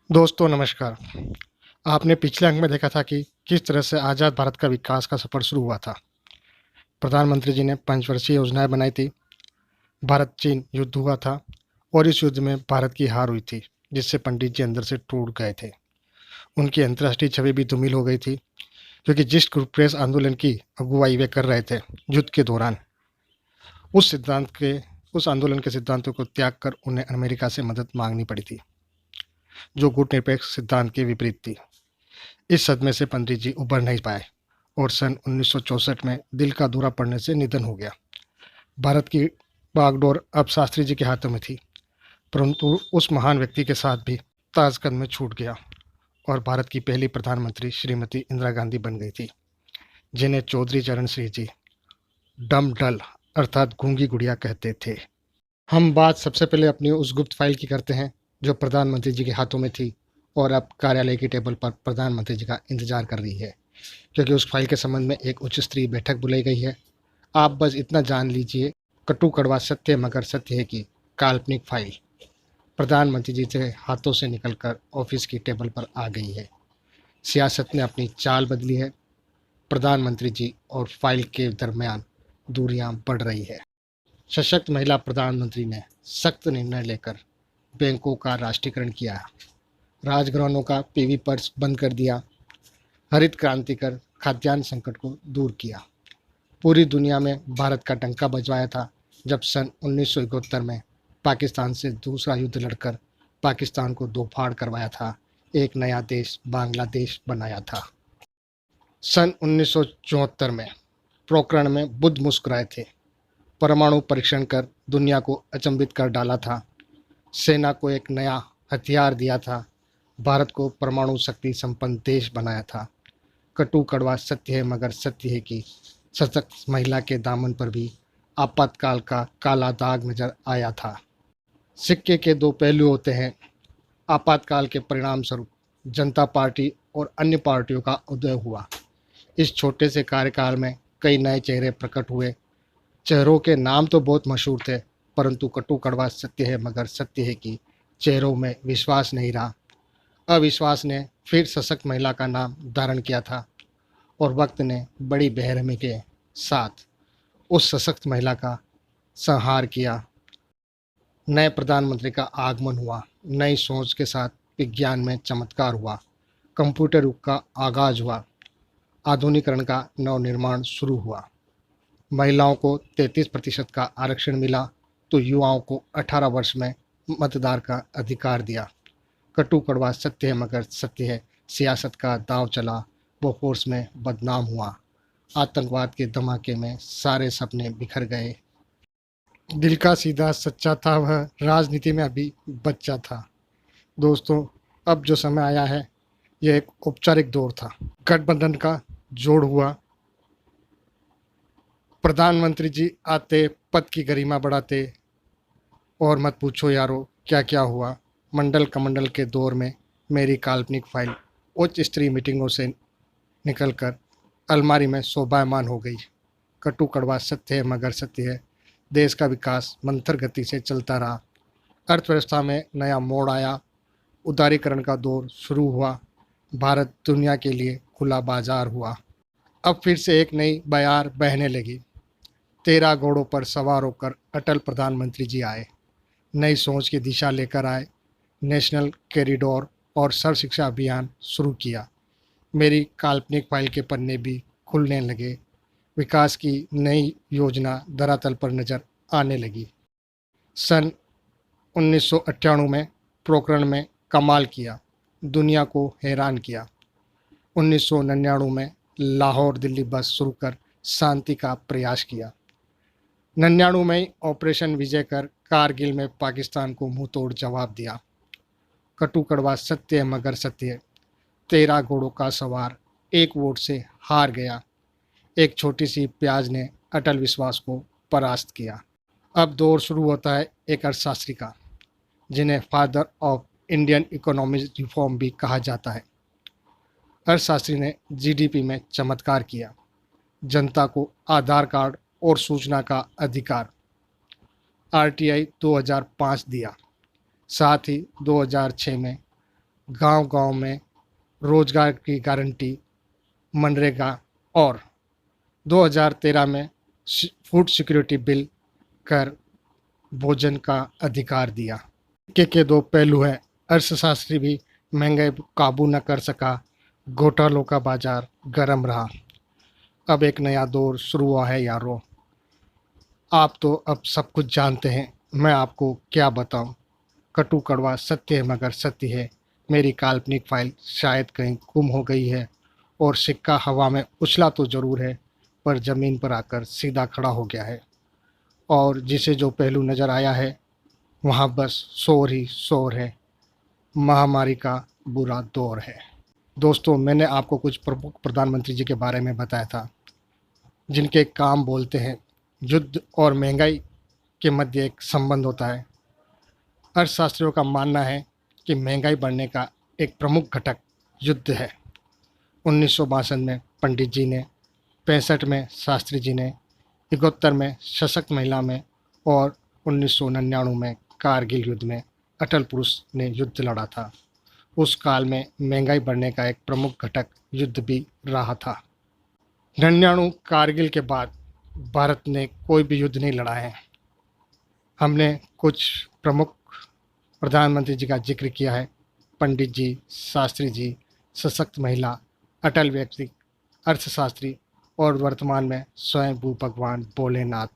दोस्तों नमस्कार। आपने पिछले अंक में देखा था कि किस तरह से आज़ाद भारत का विकास का सफ़र शुरू हुआ था। प्रधानमंत्री जी ने पंचवर्षीय योजनाएं बनाई थी। भारत चीन युद्ध हुआ था और इस युद्ध में भारत की हार हुई थी, जिससे पंडित जी अंदर से टूट गए थे। उनकी अंतर्राष्ट्रीय छवि भी धूमिल हो गई थी, क्योंकि जिस प्रेस आंदोलन की अगुवाई वे कर रहे थे युद्ध के दौरान, उस सिद्धांत के उस आंदोलन के सिद्धांतों को त्याग कर उन्हें अमेरिका से मदद मांगनी पड़ी थी, जो गुटनिरपेक्ष सिद्धांत के विपरीत थी। इस सदमे से पंडित जी उबर नहीं पाए और सन 1964 में दिल का दौरा पड़ने से निधन हो गया। भारत की बागडोर अब शास्त्री जी के हाथों में थी, परंतु उस महान व्यक्ति के साथ भी ताजकंद में छूट गया और भारत की पहली प्रधानमंत्री श्रीमती इंदिरा गांधी बन गई थी, जिन्हें चौधरी चरण सिंह जी डम डल अर्थात गूंगी गुड़िया कहते थे। हम बात सबसे पहले अपनी उस गुप्त फाइल की करते हैं जो प्रधानमंत्री जी के हाथों में थी और अब कार्यालय की टेबल पर प्रधानमंत्री जी का इंतजार कर रही है, क्योंकि उस फाइल के संबंध में एक उच्च स्तरीय बैठक बुलाई गई है। आप बस इतना जान लीजिए, कटु कड़वा सत्य मगर सत्य है कि काल्पनिक फाइल प्रधानमंत्री जी के हाथों से निकलकर ऑफिस की टेबल पर आ गई है। सियासत ने अपनी चाल बदली है। प्रधानमंत्री जी और फाइल के दरमियान दूरियां बढ़ रही है। सशक्त महिला प्रधानमंत्री ने सख्त निर्णय लेकर बैंकों का राष्ट्रीयकरण किया, राजघरानों का पीवी पर्स बंद कर दिया, हरित क्रांति कर खाद्यान्न संकट को दूर किया। पूरी दुनिया में भारत का डंका बजवाया था जब सन 1971 में पाकिस्तान से दूसरा युद्ध लड़कर पाकिस्तान को दो फाड़ करवाया था, एक नया देश बांग्लादेश बनाया था। सन 1974 में पोखरण में बुद्ध मुस्कुराए थे। परमाणु परीक्षण कर दुनिया को अचंभित कर डाला था। सेना को एक नया हथियार दिया था। भारत को परमाणु शक्ति संपन्न देश बनाया था। कटु कड़वा सत्य है मगर सत्य है कि सशक्त महिला के दामन पर भी आपातकाल का काला दाग नजर आया था। सिक्के के दो पहलू होते हैं। आपातकाल के परिणाम स्वरूप जनता पार्टी और अन्य पार्टियों का उदय हुआ। इस छोटे से कार्यकाल में कई नए चेहरे प्रकट हुए। चेहरों के नाम तो बहुत मशहूर थे, परंतु कटु कड़वा सत्य है मगर सत्य है कि चेहरों में विश्वास नहीं रहा। अविश्वास ने फिर सशक्त महिला का नाम धारण किया था और वक्त ने बड़ी बेरहमी के साथ उस सशक्त महिला का संहार किया। नए प्रधानमंत्री का आगमन हुआ। नई सोच के साथ विज्ञान में चमत्कार हुआ। कंप्यूटर युग का आगाज हुआ। आधुनिकरण का नवनिर्माण शुरू हुआ। महिलाओं को 33% का आरक्षण मिला तो युवाओं को 18 वर्ष में मतदान का अधिकार दिया। कटु कड़वा सत्य है मगर सत्य है, सियासत का दांव चला, वो फोर्स में बदनाम हुआ। आतंकवाद के धमाके में सारे सपने बिखर गए। दिल का सीधा सच्चा था वह, राजनीति में अभी बच्चा था। दोस्तों, अब जो समय आया है यह एक औपचारिक दौर था। गठबंधन का जोड़ हुआ। प्रधानमंत्री जी आते, पद की गरिमा बढ़ाते और मत पूछो यारो क्या क्या हुआ। मंडल कमंडल के दौर में मेरी काल्पनिक फाइल उच्च स्तरीय मीटिंगों से निकलकर अलमारी में शोभायमान हो गई। कटु कड़वा सत्य है मगर सत्य है, देश का विकास मंथर गति से चलता रहा। अर्थव्यवस्था में नया मोड़ आया। उदारीकरण का दौर शुरू हुआ। भारत दुनिया के लिए खुला बाजार हुआ। अब फिर से एक नई बयार बहने लगी। 13 घोड़ों पर सवार होकर अटल प्रधानमंत्री जी आए। नई सोच की दिशा लेकर आए। नेशनल कॉरिडोर और सर्व शिक्षा अभियान शुरू किया। मेरी काल्पनिक फाइल के पन्ने भी खुलने लगे। विकास की नई योजना धरातल पर नजर आने लगी। सन 1998 में पोखरण में कमाल किया, दुनिया को हैरान किया। 1999 में लाहौर दिल्ली बस शुरू कर शांति का प्रयास किया। 99 में ऑपरेशन विजय कर कारगिल में पाकिस्तान को मुंह तोड़ जवाब दिया। कटु कड़वा सत्य है मगर सत्य है, 13 घोड़ों का सवार एक वोट से हार गया। एक छोटी सी प्याज ने अटल विश्वास को परास्त किया। अब दौर शुरू होता है एक अर्थशास्त्री का, जिन्हें father of Indian economic reform भी कहा जाता है। अर्थशास्त्री ने जीडीपी में चमत्कार किया। जनता को आधार कार्ड और सूचना का अधिकार आरटीआई 2005 दिया। साथ ही 2006 में गांव-गांव में रोजगार की गारंटी, मनरेगा और 2013 में फूड सिक्योरिटी बिल कर भोजन का अधिकार दिया। सिक्के के दो पहलू हैं। अर्थशास्त्री भी महंगाई काबू न कर सका, घोटालों का बाजार गर्म रहा। अब एक नया दौर शुरू हुआ है यारों। आप तो अब सब कुछ जानते हैं, मैं आपको क्या बताऊं। कटु कड़वा सत्य है मगर सत्य है। मेरी काल्पनिक फाइल शायद कहीं गुम हो गई है और सिक्का हवा में उछला तो ज़रूर है, पर ज़मीन पर आकर सीधा खड़ा हो गया है। और जिसे जो पहलू नज़र आया है वहाँ बस शोर ही शोर है। महामारी का बुरा दौर है। दोस्तों, मैंने आपको कुछ प्रमुख प्रधानमंत्री जी के बारे में बताया था जिनके काम बोलते हैं युद्ध और महंगाई के मध्य एक संबंध होता है। अर्थशास्त्रियों का मानना है कि महंगाई बढ़ने का एक प्रमुख घटक युद्ध है। 1962 में पंडित जी ने, 65 में शास्त्री जी ने, 71 में सशक्त महिला में और 1999 में कारगिल युद्ध में अटल पुरुष ने युद्ध लड़ा था। उस काल में महंगाई बढ़ने का एक प्रमुख घटक युद्ध भी रहा था। 99 कारगिल के बाद भारत ने कोई भी युद्ध नहीं लड़ा है। हमने कुछ प्रमुख प्रधानमंत्री जी का जिक्र किया है। पंडित जी, शास्त्री जी, सशक्त महिला, अटल व्यक्ति, अर्थशास्त्री और वर्तमान में स्वयं भू भगवान भोलेनाथ,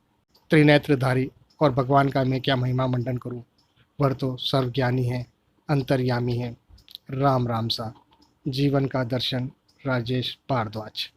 त्रिनेत्रधारी। और भगवान का मैं क्या महिमा मंडन करूं, वह तो सर्वज्ञानी है, अंतर्यामी है। राम राम सा। जीवन का दर्शन, राजेश भारद्वाज।